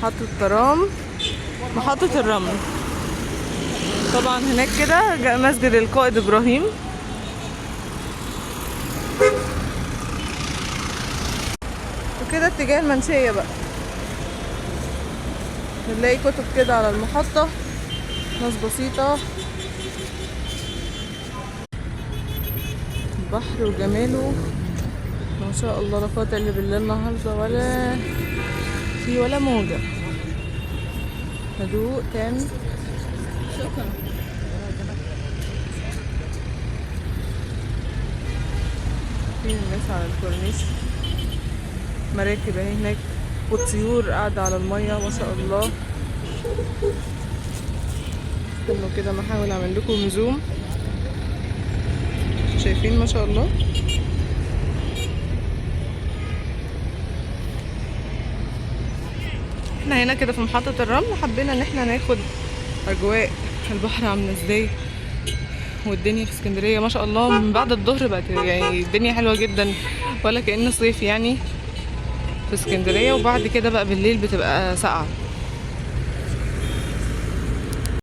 محطة ترام، محطة الرمل. طبعا هناك كده مسجد القائد ابراهيم. وكده اتجاه المنشية بقى، بنلاقي كتب كده على المحطة، ناس بسيطة. البحر وجماله ما شاء الله، لا قوة الا بالله النهارده، ولا في ولا موجة، هدوء تام. في الناس على الكورنيش، مراكب اهي هناك، والطيور قاعدة على المية ما شاء الله. استنوا كده ما احاول اعمل لكم زوم، شايفين ما شاء الله. احنا هنا كده في محطة الرمل، حبينا ان احنا ناخد اجواء البحر عاملة ازاي، والدنيا في اسكندرية ما شاء الله من بعد الظهر بقت يعني الدنيا حلوة جدا، ولا كأن صيف يعني في اسكندرية. وبعد كده بقى بالليل بتبقى ساقعة.